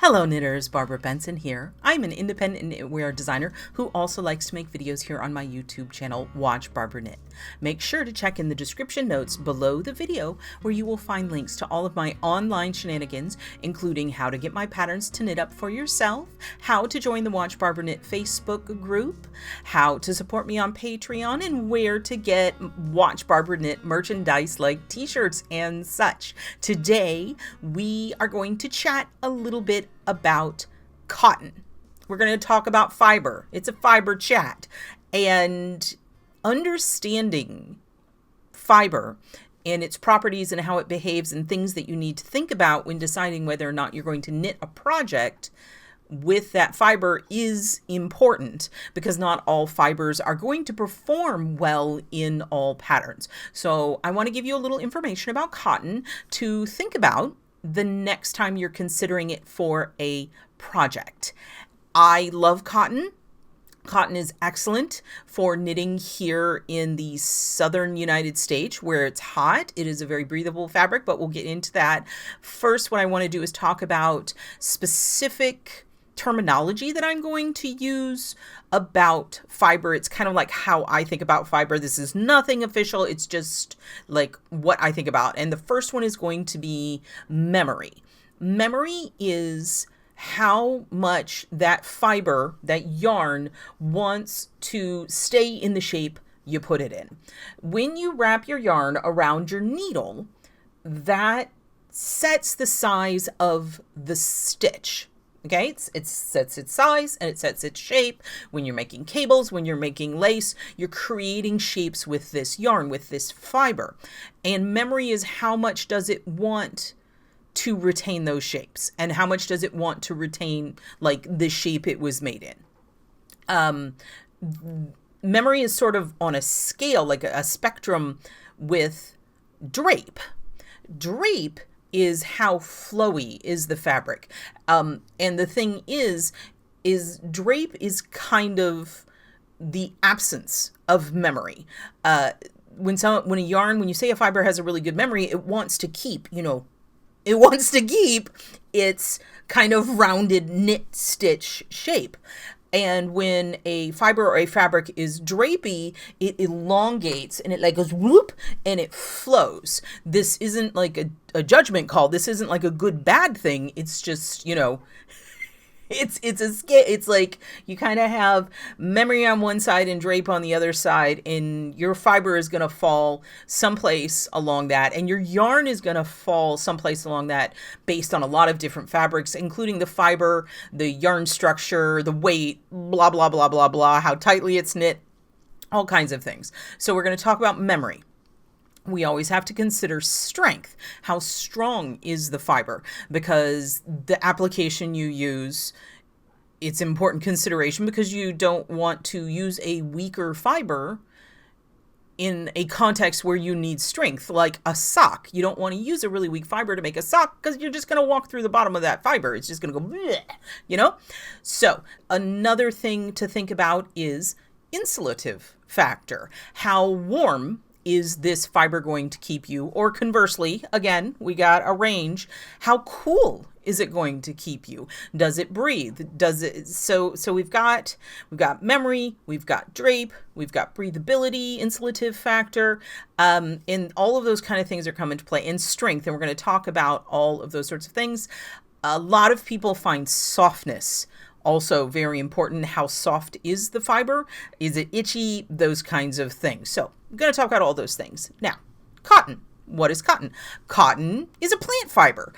Hello knitters, Barbara Benson here. I'm an independent knitwear designer who also likes to make videos here on my YouTube channel, Watch Barbara Knit. Make sure to check in the description notes below the video where you will find links to all of my online shenanigans, including how to get my patterns to knit up for yourself, how to join the Watch Barbara Knit Facebook group, how to support me on Patreon, and where to get Watch Barbara Knit merchandise like t-shirts and such. Today, we are going to chat a little bit about cotton. We're going to talk about fiber. It's a fiber chat. And understanding fiber and its properties and how it behaves and things that you need to think about when deciding whether or not you're going to knit a project with that fiber is important, because not all fibers are going to perform well in all patterns. So I want to give you a little information about cotton to think about the next time you're considering it for a project. I love cotton. Cotton is excellent for knitting here in the southern United States where it's hot. It is a very breathable fabric, but we'll get into that. First, what I want to do is talk about specific terminology that I'm going to use about fiber. It's kind of like how I think about fiber. This is nothing official. It's just like what I think about. And the first one is going to be memory. Memory is how much that fiber, that yarn, wants to stay in the shape you put it in. When you wrap your yarn around your needle, that sets the size of the stitch. Okay, it sets its size and it sets its shape. When you're making cables, when you're making lace, you're creating shapes with this yarn, with this fiber. And memory is how much does it want to retain those shapes, and how much does it want to retain like the shape it was made in. Memory is sort of on a scale, like a spectrum with drape. Drape is how flowy is the fabric. And the thing is drape is kind of the absence of memory. When you say a fiber has a really good memory, it wants to keep, it wants to keep its kind of rounded knit stitch shape. And when a fiber or a fabric is drapey, it elongates and it like goes whoop and it flows. This isn't like a judgment call. This isn't like a good bad thing. It's just, it's like you kind of have memory on one side and drape on the other side, and your fiber is going to fall someplace along that, and your yarn is going to fall someplace along that based on a lot of different fabrics, including the fiber, the yarn structure, the weight, blah, blah, blah, blah, blah, how tightly it's knit, all kinds of things. So we're going to talk about memory. We always have to consider strength. How strong is the fiber? Because the application you use, it's important consideration, because you don't want to use a weaker fiber in a context where you need strength, like a sock. You don't want to use a really weak fiber to make a sock, because you're just going to walk through the bottom of that fiber. It's just going to go, bleh, So another thing to think about is insulative factor. How warm is this fiber going to keep you? Or conversely, again, we got a range. How cool is it going to keep you? Does it breathe? Does it? So we've got memory, we've got drape, we've got breathability, insulative factor, and all of those kind of things are coming to play. And strength, and we're going to talk about all of those sorts of things. A lot of people find softness also very important. How soft is the fiber? Is it itchy? Those kinds of things. So I'm going to talk about all those things. Now, cotton. What is cotton? Cotton is a plant fiber.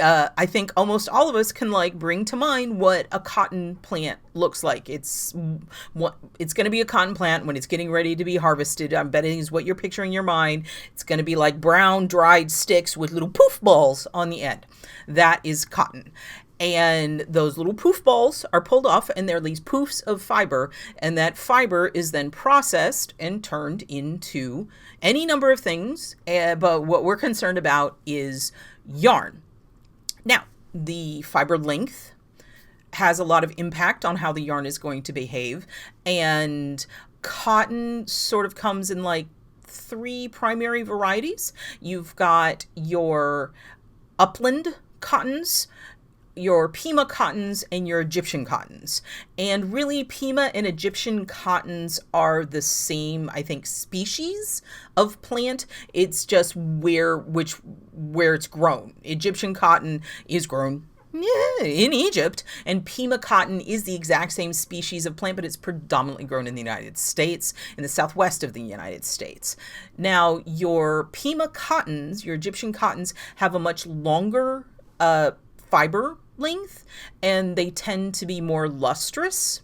I think almost all of us can bring to mind what a cotton plant looks like. It's going to be a cotton plant when it's getting ready to be harvested. I'm betting is what you're picturing in your mind. It's going to be like brown dried sticks with little poof balls on the end. That is cotton. And those little poof balls are pulled off, and they're these poofs of fiber, and that fiber is then processed and turned into any number of things, but what we're concerned about is yarn. Now, the fiber length has a lot of impact on how the yarn is going to behave, and cotton sort of comes in three primary varieties. You've got your upland cottons, your Pima cottons and your Egyptian cottons. And really, Pima and Egyptian cottons are the same, I think, species of plant. It's just where it's grown. Egyptian cotton is grown in Egypt, and Pima cotton is the exact same species of plant, but it's predominantly grown in the United States, in the southwest of the United States. Now, your Pima cottons, your Egyptian cottons, have a much longer fiber length, and they tend to be more lustrous.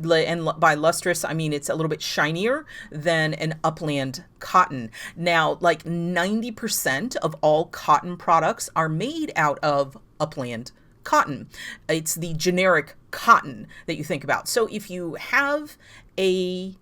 And by lustrous, I mean it's a little bit shinier than an upland cotton. Now, like 90% of all cotton products are made out of upland cotton. It's the generic cotton that you think about. So if you have a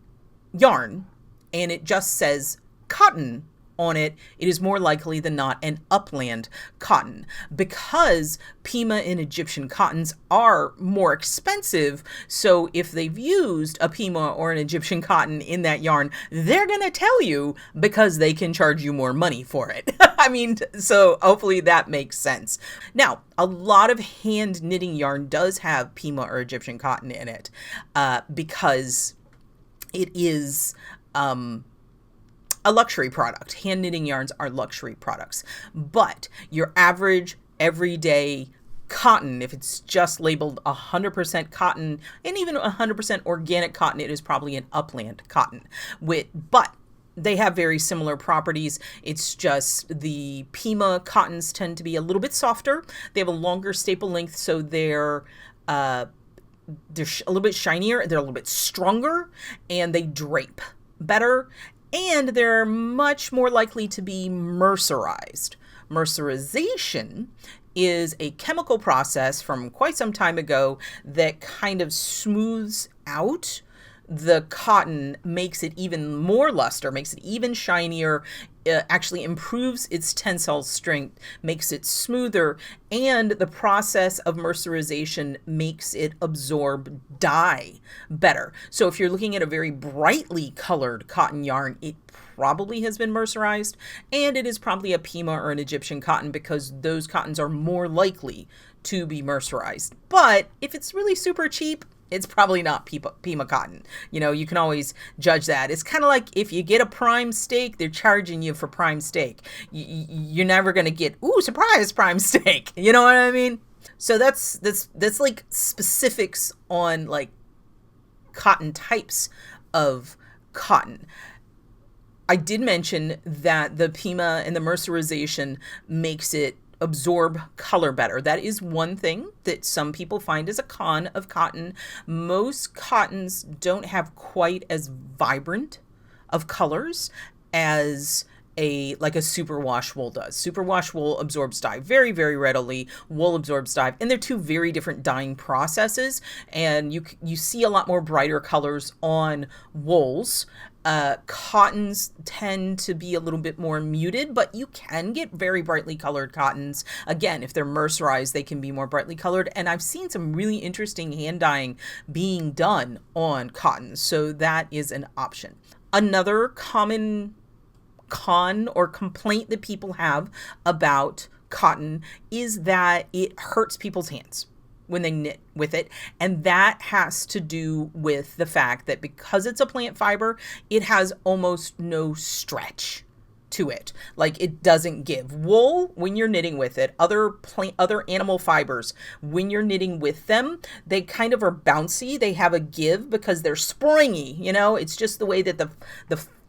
yarn and it just says cotton on it, it is more likely than not an upland cotton, because Pima and Egyptian cottons are more expensive. So if they've used a Pima or an Egyptian cotton in that yarn, they're going to tell you, because they can charge you more money for it. I mean, so hopefully that makes sense. Now, a lot of hand knitting yarn does have Pima or Egyptian cotton in it, because it is a luxury product. Hand knitting yarns are luxury products. But your average everyday cotton, if it's just labeled 100% cotton, and even 100% organic cotton, it is probably an upland cotton. But they have very similar properties. It's just the Pima cottons tend to be a little bit softer. They have a longer staple length, so they're a little bit shinier, they're a little bit stronger, and they drape better. And they're much more likely to be mercerized. Mercerization is a chemical process from quite some time ago that kind of smooths out the cotton, makes it even more luster, makes it even shinier, actually improves its tensile strength, makes it smoother, and the process of mercerization makes it absorb dye better. So if you're looking at a very brightly colored cotton yarn, it probably has been mercerized, and it is probably a Pima or an Egyptian cotton, because those cottons are more likely to be mercerized. But if it's really super cheap, it's probably not Pima cotton. You know, you can always judge that. It's kind of like if you get a prime steak, they're charging you for prime steak. You're never going to get, ooh, surprise, prime steak. You know what I mean? So that's like specifics on like cotton types of cotton. I did mention that the Pima and the mercerization makes it absorb color better. That is one thing that some people find as a con of cotton. Most cottons don't have quite as vibrant of colors as a superwash wool does. Superwash wool absorbs dye very, very readily. Wool absorbs dye, and they're two very different dyeing processes. And you see a lot more brighter colors on wools. Cottons tend to be a little bit more muted, but you can get very brightly colored cottons. Again, if they're mercerized, they can be more brightly colored. And I've seen some really interesting hand dyeing being done on cottons, so that is an option. Another common con or complaint that people have about cotton is that it hurts people's hands when they knit with it. And that has to do with the fact that because it's a plant fiber, it has almost no stretch to it. Like, it doesn't give. Wool, when you're knitting with it, other animal fibers, when you're knitting with them, they kind of are bouncy. They have a give because they're springy, you know? It's just the way that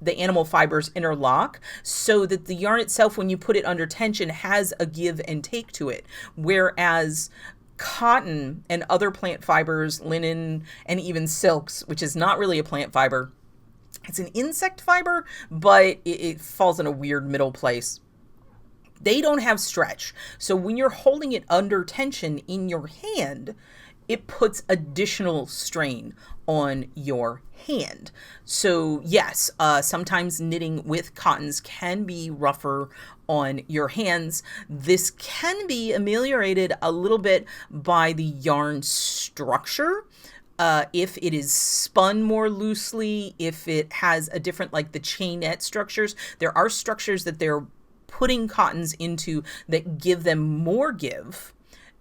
the animal fibers interlock, so that the yarn itself, when you put it under tension, has a give and take to it. Whereas cotton and other plant fibers, linen, and even silks, which is not really a plant fiber, it's an insect fiber, but it falls in a weird middle place. They don't have stretch. So when you're holding it under tension in your hand, it puts additional strain on your hand. So yes, sometimes knitting with cottons can be rougher on your hands. This can be ameliorated a little bit by the yarn structure. If it is spun more loosely, if it has a different, like the chainette structures, there are structures that they're putting cottons into that give them more give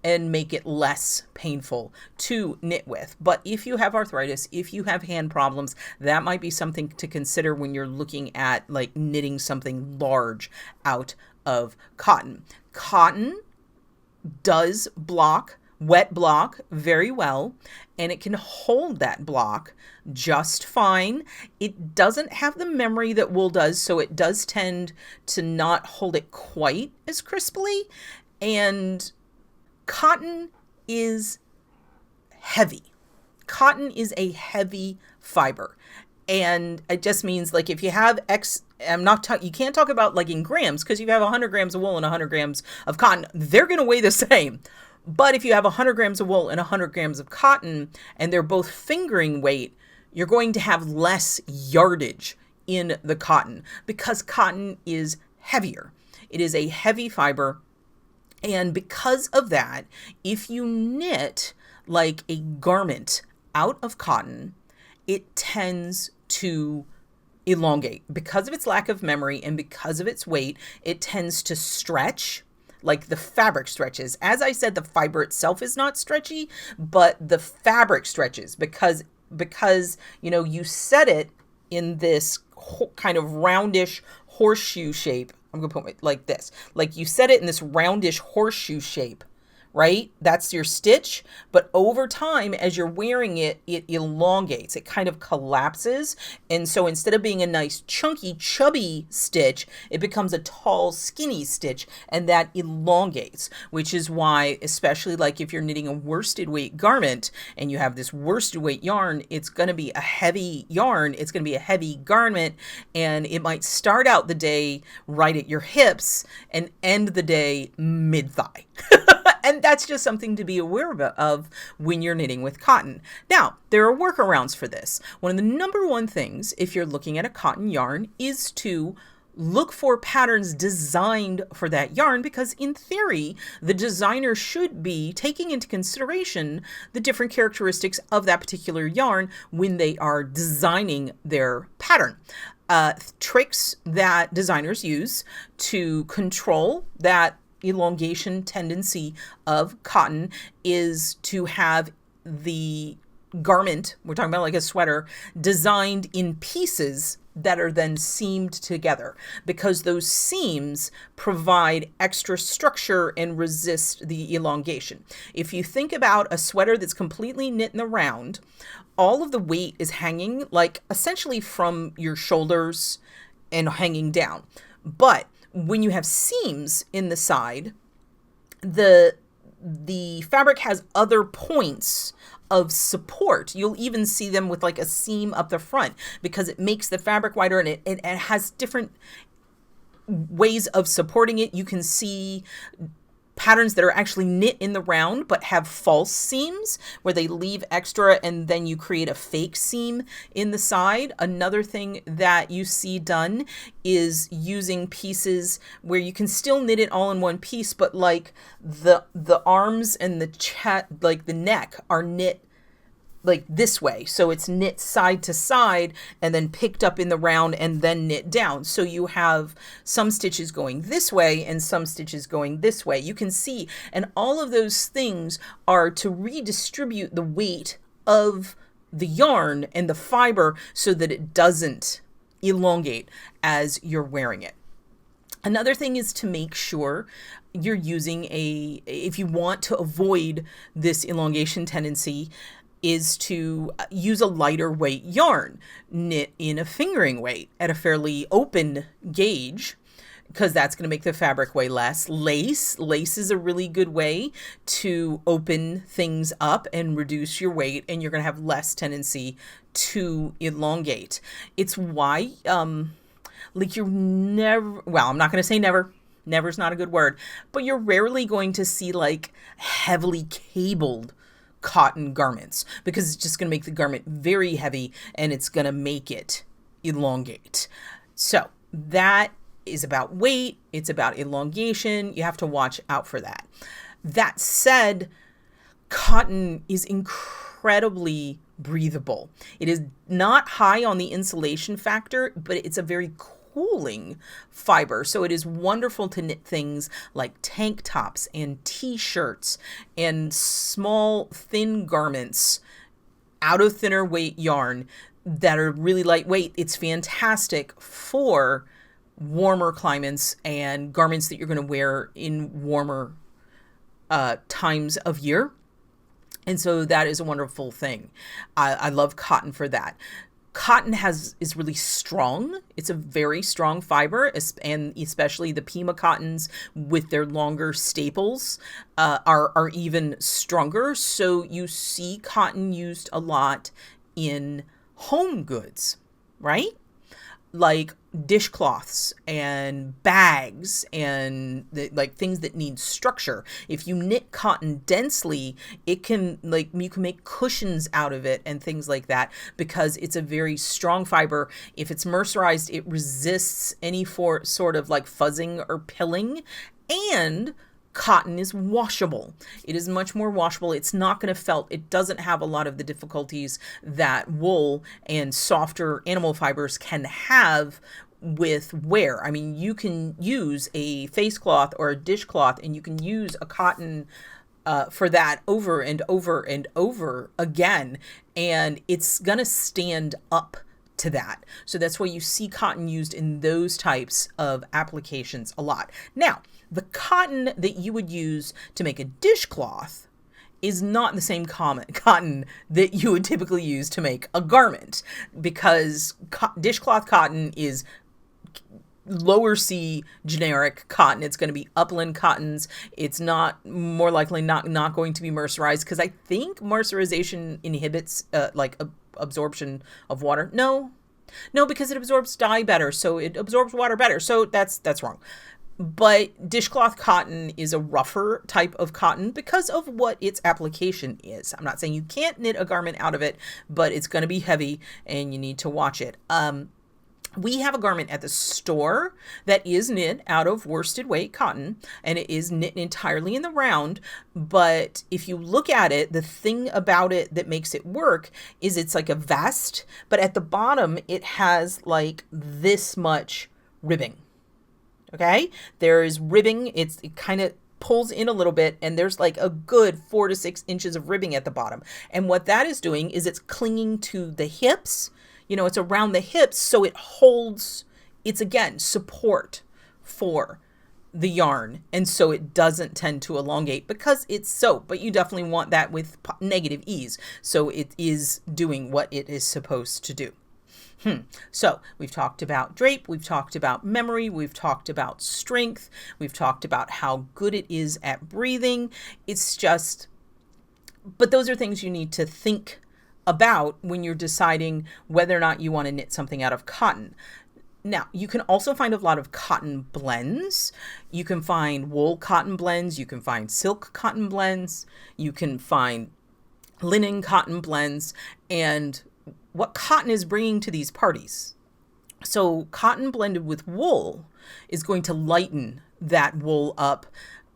and make it less painful to knit with. But if you have arthritis, if you have hand problems, that might be something to consider when you're looking at like knitting something large out of cotton. Cotton does wet block very well, and it can hold that block just fine. It doesn't have the memory that wool does, so it does tend to not hold it quite as crisply. And cotton is heavy. Cotton is a heavy fiber. And it just means like if you have you can't talk about like in grams, because you have 100 grams of wool and 100 grams of cotton, they're going to weigh the same. But if you have 100 grams of wool and 100 grams of cotton, and they're both fingering weight, you're going to have less yardage in the cotton because cotton is heavier. It is a heavy fiber. And because of that, if you knit like a garment out of cotton, it tends to elongate. Because of its lack of memory and because of its weight, it tends to stretch like the fabric stretches. As I said, the fiber itself is not stretchy, but the fabric stretches because you set it in this kind of roundish horseshoe shape. I'm going to put it like this. Like you set it in this roundish horseshoe shape, right? That's your stitch. But over time, as you're wearing it, it elongates. It kind of collapses. And so instead of being a nice, chunky, chubby stitch, it becomes a tall, skinny stitch. And that elongates, which is why, especially like if you're knitting a worsted weight garment and you have this worsted weight yarn, it's going to be a heavy yarn. It's going to be a heavy garment. And it might start out the day right at your hips and end the day mid-thigh. And that's just something to be aware of when you're knitting with cotton. Now, there are workarounds for this. One of the number one things, if you're looking at a cotton yarn, is to look for patterns designed for that yarn, because in theory, the designer should be taking into consideration the different characteristics of that particular yarn when they are designing their pattern. Tricks that designers use to control that elongation tendency of cotton is to have the garment, we're talking about like a sweater, designed in pieces that are then seamed together, because those seams provide extra structure and resist the elongation. If you think about a sweater that's completely knit in the round, all of the weight is hanging like essentially from your shoulders and hanging down. But when you have seams in the side, the fabric has other points of support. You'll even see them with like a seam up the front because it makes the fabric wider, and it has different ways of supporting it. You can see patterns that are actually knit in the round but have false seams where they leave extra and then you create a fake seam in the side. Another thing that you see done is using pieces where you can still knit it all in one piece, but like the arms and the neck are knit like this way. So it's knit side to side and then picked up in the round and then knit down. So you have some stitches going this way and some stitches going this way. You can see, and all of those things are to redistribute the weight of the yarn and the fiber so that it doesn't elongate as you're wearing it. Another thing is to make sure you're using if you want to avoid this elongation tendency, is to use a lighter weight yarn, knit in a fingering weight at a fairly open gauge, because that's going to make the fabric weigh less. Lace is a really good way to open things up and reduce your weight, and you're going to have less tendency to elongate. It's why, like you're never, well, I'm not going to say never. Never's not a good word, but you're rarely going to see like heavily cabled cotton garments, because it's just going to make the garment very heavy and it's going to make it elongate. So that is about weight. It's about elongation. You have to watch out for that. That said, cotton is incredibly breathable. It is not high on the insulation factor, but it's a very cooling fiber. So it is wonderful to knit things like tank tops and t-shirts and small thin garments out of thinner weight yarn that are really lightweight. It's fantastic for warmer climates and garments that you're going to wear in warmer times of year. And so that is a wonderful thing. I love cotton for that. Cotton is really strong. It's a very strong fiber, and especially the Pima cottons with their longer staples are even stronger. So you see cotton used a lot in home goods, right? Like dishcloths and bags and like things that need structure. If you knit cotton densely, it can, like, you can make cushions out of it and things like that, because it's a very strong fiber. If it's mercerized, it resists any sort of like fuzzing or pilling, and cotton is washable. It is much more washable. It's not going to felt. It doesn't have a lot of the difficulties that wool and softer animal fibers can have with wear. I mean, you can use a face cloth or a dishcloth, and you can use a cotton for that over and over and over again, and it's going to stand up to that. So that's why you see cotton used in those types of applications a lot. Now, the cotton that you would use to make a dishcloth is not the same cotton that you would typically use to make a garment, because dishcloth cotton is lower C generic cotton. It's going to be upland cottons. It's not, more likely not going to be mercerized, because I think mercerization inhibits absorption of water. No, because it absorbs dye better, so it absorbs water better. So that's wrong. But dishcloth cotton is a rougher type of cotton because of what its application is. I'm not saying you can't knit a garment out of it, but it's going to be heavy and you need to watch it. We have a garment at the store that is knit out of worsted weight cotton, and it is knit entirely in the round. But if you look at it, the thing about it that makes it work is it's like a vest, but at the bottom it has like this much ribbing. Okay, there is ribbing. It kind of pulls in a little bit, and there's like a good 4 to 6 inches of ribbing at the bottom. And what that is doing is it's clinging to the hips. You know, it's around the hips, so it holds, it's again, support for the yarn. And so it doesn't tend to elongate because it's soap, but you definitely want that with negative ease. So it is doing what it is supposed to do. So we've talked about drape, we've talked about memory, we've talked about strength, we've talked about how good it is at breathing. It's just, but those are things you need to think about when you're deciding whether or not you want to knit something out of cotton. Now, you can also find a lot of cotton blends. You can find wool cotton blends, you can find silk cotton blends, you can find linen cotton blends, and what cotton is bringing to these parties. So cotton blended with wool is going to lighten that wool up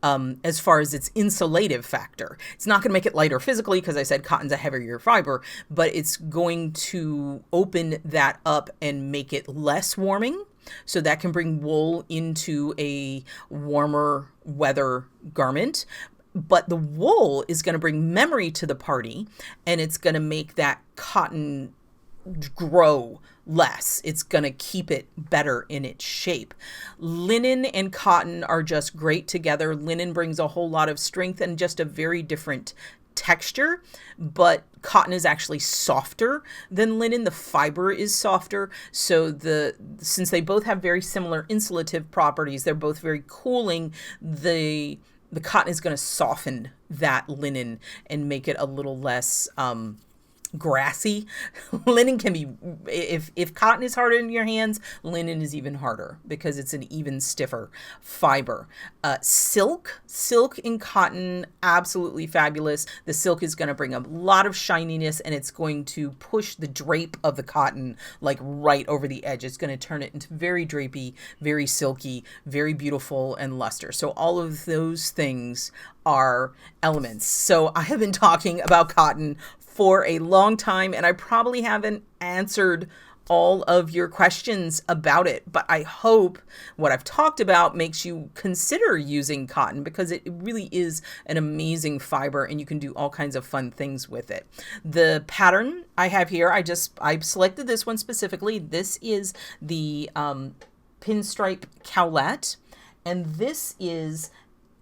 as far as its insulative factor. It's not going to make it lighter physically, because I said cotton's a heavier fiber, but it's going to open that up and make it less warming. So that can bring wool into a warmer weather garment. But the wool is going to bring memory to the party, and it's going to make that cotton grow less. It's going to keep it better in its shape. Linen and cotton are just great together. Linen brings a whole lot of strength and just a very different texture, but cotton is actually softer than linen. The fiber is softer. So since they both have very similar insulative properties, they're both very cooling, the cotton is going to soften that linen and make it a little less grassy. Linen can be, if cotton is harder in your hands, linen is even harder because it's an even stiffer fiber. Silk and cotton, absolutely fabulous. The silk is going to bring a lot of shininess, and it's going to push the drape of the cotton like right over the edge. It's going to turn it into very drapey, very silky, very beautiful and luster. So all of those things are elements. So I have been talking about cotton for a long time, and I probably haven't answered all of your questions about it. But I hope what I've talked about makes you consider using cotton, because it really is an amazing fiber and you can do all kinds of fun things with it. The pattern I have here, I selected this one specifically. This is the pinstripe cowlette, and this is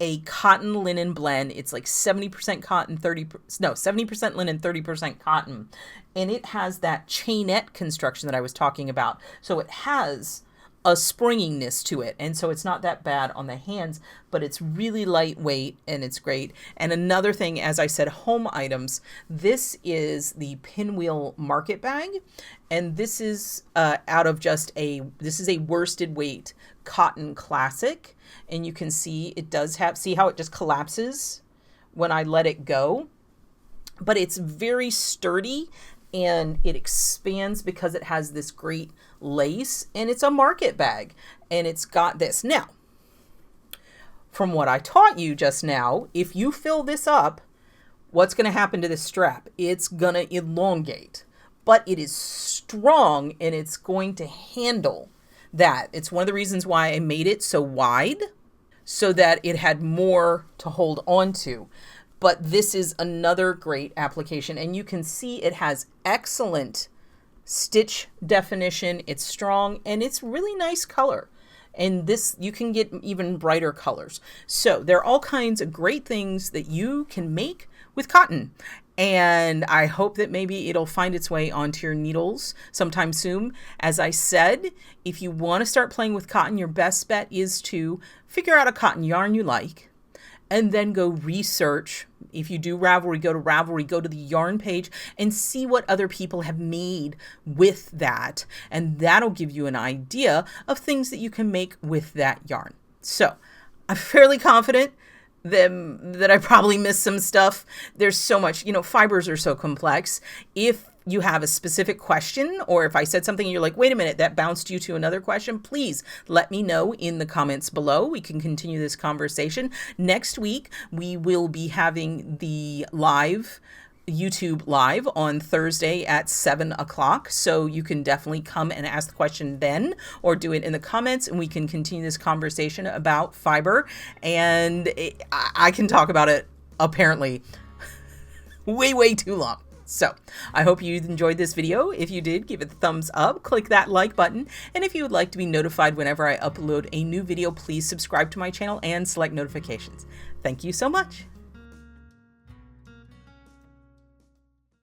a cotton linen blend. It's like 70% cotton, 70% linen, 30% cotton. And it has that chainette construction that I was talking about. So it has a springiness to it. And so it's not that bad on the hands, but it's really lightweight and it's great. And another thing, as I said, home items, this is the Pinwheel Market Bag. And this is this is a worsted weight cotton classic. And you can see it does see how it just collapses when I let it go. But it's very sturdy and it expands because it has this great lace, and it's a market bag, and it's got this. Now, from what I taught you just now, if you fill this up, what's going to happen to this strap? It's going to elongate, but it is strong and it's going to handle that. It's one of the reasons why I made it so wide, so that it had more to hold on to. But this is another great application, and you can see it has excellent stitch definition. It's strong and it's really nice color. And this, you can get even brighter colors. So there are all kinds of great things that you can make with cotton. And I hope that maybe it'll find its way onto your needles sometime soon. As I said, if you want to start playing with cotton, your best bet is to figure out a cotton yarn you like, and then go research. If you do Ravelry, go to the yarn page and see what other people have made with that. And that'll give you an idea of things that you can make with that yarn. So I'm fairly confident that I probably missed some stuff. There's so much, fibers are so complex. If you have a specific question, or if I said something and you're like, wait a minute, that bounced you to another question, please let me know in the comments below. We can continue this conversation. Next week, we will be having the YouTube live on Thursday at 7 o'clock. So you can definitely come and ask the question then, or do it in the comments, and we can continue this conversation about fiber. And I can talk about it apparently way too long. So I hope you enjoyed this video. If you did, give it a thumbs up, click that like button. And if you would like to be notified whenever I upload a new video, please subscribe to my channel and select notifications. Thank you so much.